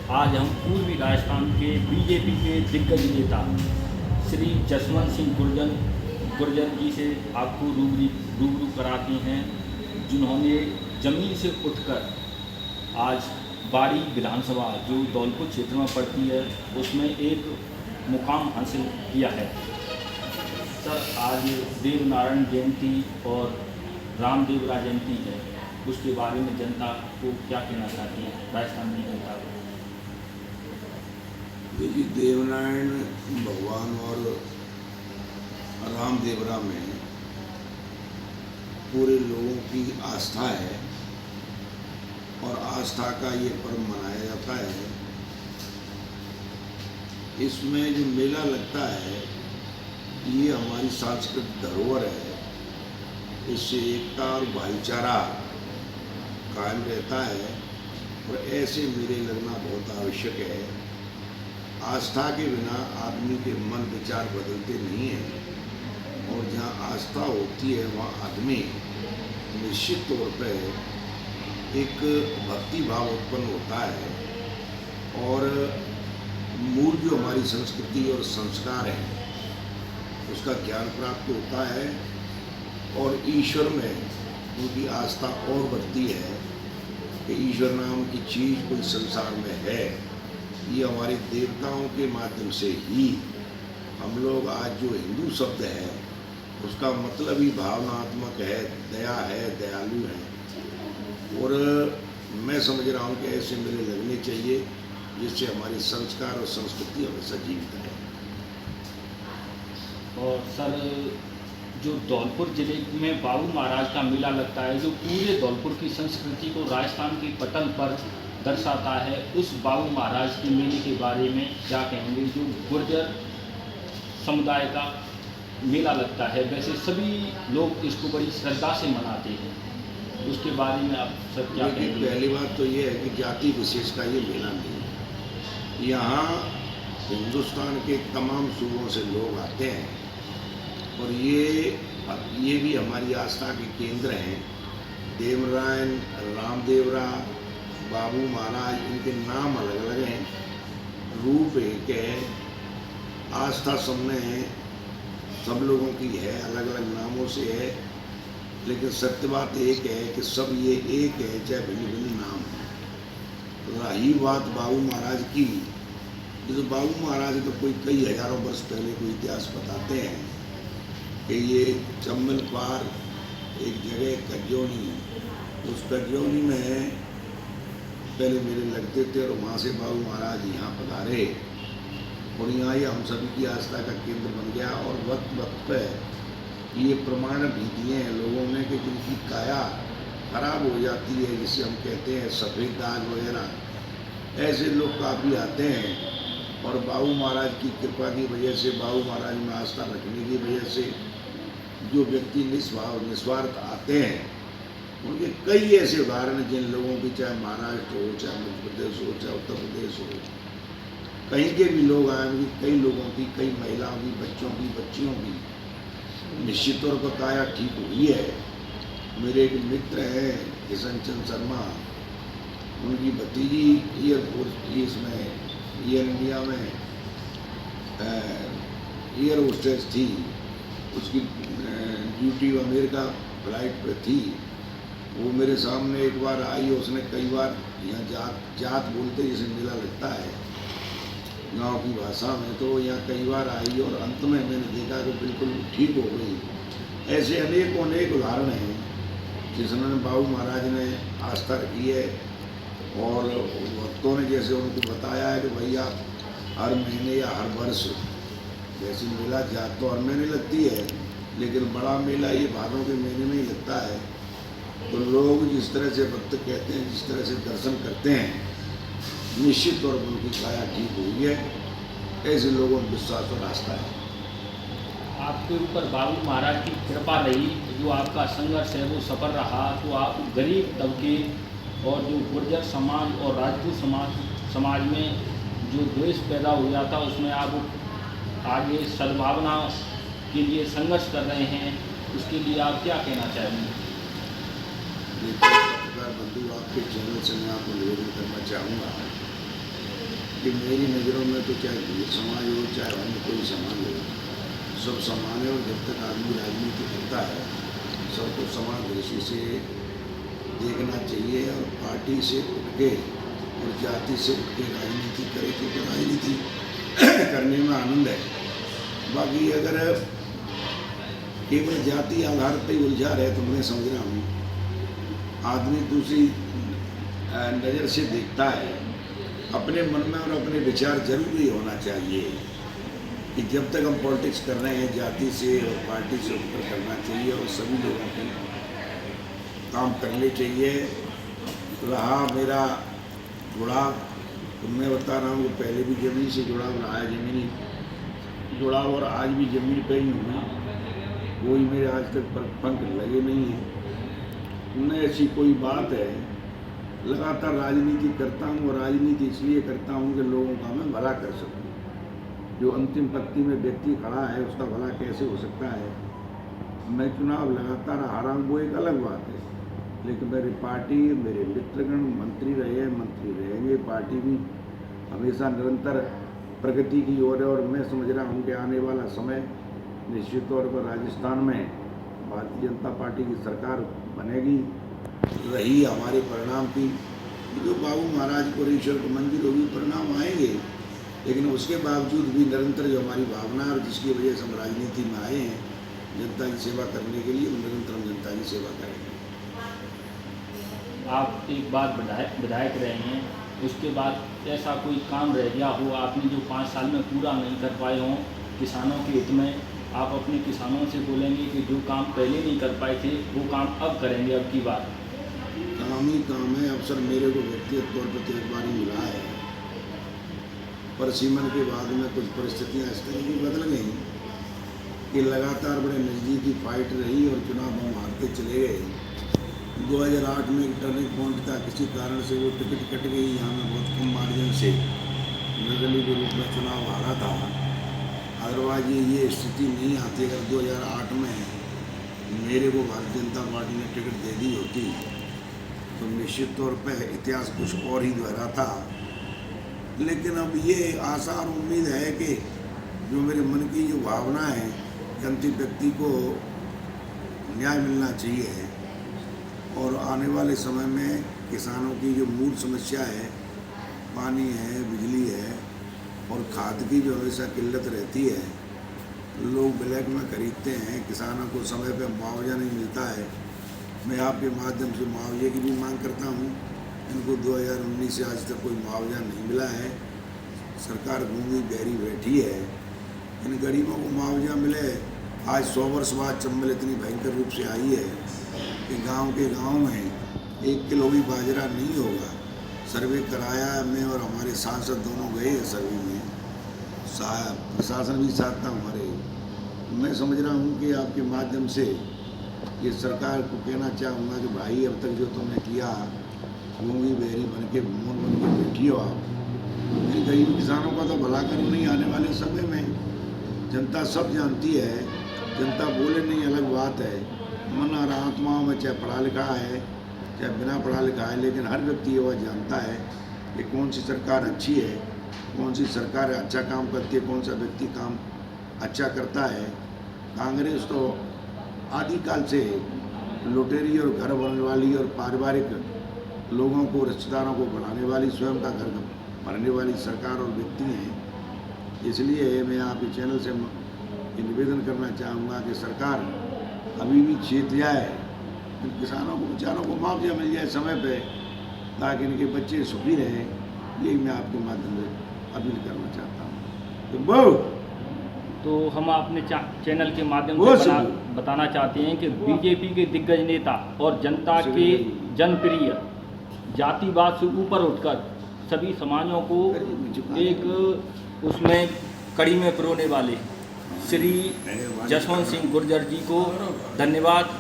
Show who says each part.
Speaker 1: आज हम पूर्वी राजस्थान के बीजेपी के दिग्गज नेता श्री जसवंत सिंह गुर्जर जी से आपको रूबरू कराते हैं, जिन्होंने ज़मीन से उठकर आज बाड़ी विधानसभा जो धौलपुर क्षेत्र में पड़ती है उसमें एक मुकाम हासिल किया है। सर, आज देवनारायण जयंती और रामदेवरा जयंती है, उसके बारे में जनता को क्या कहना चाहती है, राजस्थान की जनता को?
Speaker 2: देखिए, देवनारायण भगवान और रामदेवरा में पूरे लोगों की आस्था है और आस्था का ये पर्व मनाया जाता है। इसमें जो मेला लगता है ये हमारी सांस्कृतिक धरोहर है। इससे एकता और भाईचारा कायम रहता है और ऐसे मेले लगना बहुत आवश्यक है। आस्था के बिना आदमी के मन विचार बदलते नहीं हैं और जहाँ आस्था होती है वहाँ आदमी निश्चित तौर पर एक भक्ति भाव उत्पन्न होता है और मूल जो हमारी संस्कृति और संस्कार हैं उसका ज्ञान प्राप्त होता है और ईश्वर में उनकी आस्था और बढ़ती है कि ईश्वर नाम की चीज़ कोई संसार में है। ये हमारे देवताओं के माध्यम से ही हम लोग आज जो हिंदू शब्द है उसका मतलब ही भावनात्मक है, दया है, दयालु है। और मैं समझ रहा हूँ कि ऐसे मेले लगने चाहिए जिससे हमारी संस्कार और संस्कृति हमेशा जीवित रहे।
Speaker 1: और सर, जो धौलपुर जिले में बाबू महाराज का मेला लगता है जो पूरे धौलपुर की संस्कृति को राजस्थान के पटल पर दर्शाता है, उस बाबू महाराज के मेले के बारे में क्या कहेंगे? जो गुर्जर समुदाय का मेला लगता है, वैसे सभी लोग इसको बड़ी श्रद्धा से मनाते हैं, उसके बारे में आप सब क्या कहेंगे?
Speaker 2: पहली बात तो ये है कि जाति विशेष का ये मेला नहीं है। यहाँ हिंदुस्तान के तमाम सूबों से लोग आते हैं और ये भी हमारी आस्था के केंद्र हैं। देवनारायण, रामदेवरा, बाबू महाराज, इनके नाम अलग अलग हैं, रूप एक है, आस्था सब में है, सब लोगों की है, अलग अलग नामों से है, लेकिन सत्य बात एक है कि सब ये एक है, चाहे भिन्न भिन्न नाम है। रही बात बाबू महाराज की, जैसे बाबू महाराज तो कोई कई हजारों वर्ष पहले कोई इतिहास बताते हैं कि ये चंबल पार एक जगह कज्जौनी, उस कज्जौनी में पहले मेले लगते थे और वहाँ से बाबू महाराज यहाँ पधारे और यहाँ ये हम सभी की आस्था का केंद्र बन गया। और वक्त वक्त पर ये प्रमाण भी दिए हैं लोगों ने कि जिनकी काया खराब हो जाती है, जिसे हम कहते हैं सफ़ेद दाग वगैरह, ऐसे लोग काफ़ी आते हैं और बाबू महाराज की कृपा की वजह से, बाबू महाराज में आस्था रखने की वजह से जो व्यक्ति निस्वार्थ आते हैं उनके कई ऐसे उदाहरण जिन लोगों की, चाहे महाराष्ट्र हो, चाहे मध्य प्रदेश हो, चाहे उत्तर प्रदेश हो, कहीं के भी लोग आए, उनकी कई लोगों की, कई महिलाओं की, बच्चों की, बच्चियों की निश्चित तौर पर काया ठीक हुई है। मेरे एक मित्र हैं किशन चंद शर्मा, उनकी भतीजी एयरफोर्स इसमें एयर इंडिया में एयर होस्टेस थी, उसकी ड्यूटी अमेरिका फ्लाइट पे थी। वो मेरे सामने एक बार आई, उसने कई बार यहाँ जात बोलते जैसे मेला लगता है गांव की भाषा में, तो यहाँ कई बार आई और अंत में मैंने देखा कि बिल्कुल ठीक हो गई। ऐसे अनेक उदाहरण हैं जिसने बाबू महाराज ने आस्था रखी है और भक्तों ने जैसे उनको बताया है कि भैया हर महीने या हर वर्ष जैसे मेला जात तो हर महीने लगती है, लेकिन बड़ा मेला ये भादों के महीने में ही लगता है। तो लोग जिस तरह से भक्त कहते हैं, जिस तरह से दर्शन करते हैं, निश्चित तौर पर उनकी काया ठीक हुई है, ऐसे लोगों में विश्वास और आस्था है।
Speaker 1: आपके ऊपर बाबू महाराज की कृपा रही, जो आपका संघर्ष है वो सफल रहा, तो आप गरीब तबके और जो गुर्जर समाज और राजपूत समाज में जो द्वेष पैदा हो जाता उसमें आप आगे सद्भावना के लिए संघर्ष कर रहे हैं, उसके लिए आप क्या कहना चाहेंगे?
Speaker 2: पत्रकार बंधु, आपके चैनल से मैं आपको निवेदन करना चाहूँगा क्योंकि मेरी नज़रों में तो चाहे दलित समाज हो चाहे अन्य कोई समाज हो, सब समान है। और जब तक आदमी राजनीति करता है सबको समान दृष्टि से देखना चाहिए और पार्टी से उठ के और जाति से उठ के राजनीति करे तो राजनीति करने में आनंद है। बाकी अगर केवल जाति आधार पर उलझा रहे तो मैं समझ रहा हूँ आदमी दूसरी नज़र से देखता है। अपने मन में और अपने विचार जरूर ही होना चाहिए कि जब तक हम पॉलिटिक्स कर रहे हैं जाति से और पार्टी से ऊपर करना चाहिए और सभी लोगों को काम करने चाहिए। रहा मेरा जुड़ाव तो मैं बता रहा हूँ कि पहले भी ज़मीन से जुड़ाव रहा है, ज़मीनी जुड़ाव, और आज भी ज़मीन पे ही हूँ। कोई मेरे आज तक पर पंख लगे नहीं है, न ऐसी कोई बात है। लगातार राजनीति करता हूँ और राजनीति इसलिए करता हूँ कि लोगों का मैं भला कर सकूँ। जो अंतिम पंक्ति में व्यक्ति खड़ा है उसका भला कैसे हो सकता है। मैं चुनाव लगातार हारा हूँ वो एक अलग बात है, लेकिन मेरी पार्टी मेरे मित्रगण मंत्री रहे मंत्री रहेंगे। पार्टी भी हमेशा निरंतर प्रगति की ओर है और मैं समझ रहा हूँ कि आने वाला समय निश्चित तौर पर राजस्थान में भारतीय जनता पार्टी की सरकार बनेगी। रही हमारे परिणाम की जो बाबू महाराज को ईश्वर को मंजूर होगी परिणाम आएंगे, लेकिन उसके बावजूद भी निरंतर जो हमारी भावना और जिसकी वजह से हम राजनीति में आए हैं जनता की सेवा करने के लिए, निरंतर हम जनता की सेवा करेंगे।
Speaker 1: आप एक बार विधायक रहे हैं, उसके बाद ऐसा कोई काम रह गया हो आपने जो 5 साल में पूरा नहीं कर पाए हों किसानों के हित में, आप अपने किसानों से बोलेंगे कि जो काम पहले नहीं कर पाए थे वो काम अब करेंगे अब की बार?
Speaker 2: काम ही काम है। अवसर मेरे को व्यक्तिगत तौर पर एक बार ही मिला है, पर सीमन के बाद में कुछ परिस्थितियाँ इस तरह की बदल गई कि लगातार बड़े नज़दीकी फाइट रही और चुनाव हम हारते चले गए। 2008 में एक टर्निंग पॉइंट था, किसी कारण से वो टिकट कट गई। यहाँ में बहुत कम मार्जिन से निर्दलीय के रूप में चुनाव हारा था। अदरवाइज ये स्थिति नहीं आती अगर 2008 में मेरे को भारतीय जनता पार्टी ने टिकट दे दी होती तो निश्चित तौर पर इतिहास कुछ और ही दोहरा था। लेकिन अब ये आशा और उम्मीद है कि जो मेरे मन की जो भावना है कि अंतिम व्यक्ति को न्याय मिलना चाहिए और आने वाले समय में किसानों की जो मूल समस्या है पानी है, बिजली है और खाद की जो हमेशा किल्लत रहती है, लोग ब्लैक में खरीदते हैं, किसानों को समय पे मुआवजा नहीं मिलता है। मैं आपके माध्यम से मुआवजे की भी मांग करता हूँ। इनको 2019 से आज तक कोई मुआवजा नहीं मिला है। सरकार गूंगी बहरी बैठी है। इन गरीबों को मुआवजा मिले। आज 100 वर्ष बाद चंबल इतनी भयंकर रूप से आई है कि गांव के गांव में 1 किलो भी बाजरा नहीं होगा। सर्वे कराया मैं और हमारे सांसद दोनों गए हैं सर्वे में, प्रशासन भी साथ था हमारे। मैं समझ रहा हूँ कि आपके माध्यम से ये सरकार को कहना चाहूँगा कि भाई अब तक जो तुमने किया गूंगी बहरी बन के मोन बन के बैठी हो आप, इन गरीब किसानों का तो भला करो नहीं। आने वाले समय में जनता सब जानती है, जनता बोले नहीं अलग बात है, मन और आत्माओं में चाहे पढ़ा लिखा है चाहे बिना पढ़ा लिखा है, लेकिन हर व्यक्ति ये वह जानता है कि कौन सी सरकार अच्छी है, कौन सी सरकार अच्छा काम करती है, कौन सा व्यक्ति काम अच्छा करता है। कांग्रेस तो आदिकाल से लुटेरी और घर बनने वाली और पारिवारिक लोगों को रिश्तेदारों को बढ़ाने वाली, स्वयं का घर भरने वाली सरकार और व्यक्ति हैं। इसलिए मैं आपके चैनल से निवेदन करना चाहूँगा कि सरकार अभी भी चेत जाए, किसानों को बेचारों को मुआवजा मिल जाए समय पे, ताकि इनके बच्चे सुखी रहें। यही मैं आपके माध्यम से अपील करना चाहता हूँ।
Speaker 1: तो हम अपने चैनल के माध्यम से बताना चाहते हैं कि बीजेपी के दिग्गज नेता और जनता के जनप्रिय जातिवाद से ऊपर उठकर सभी समाजों को एक उसमें कड़ी में पिरोने वाले श्री जसवंत सिंह गुर्जर जी को धन्यवाद।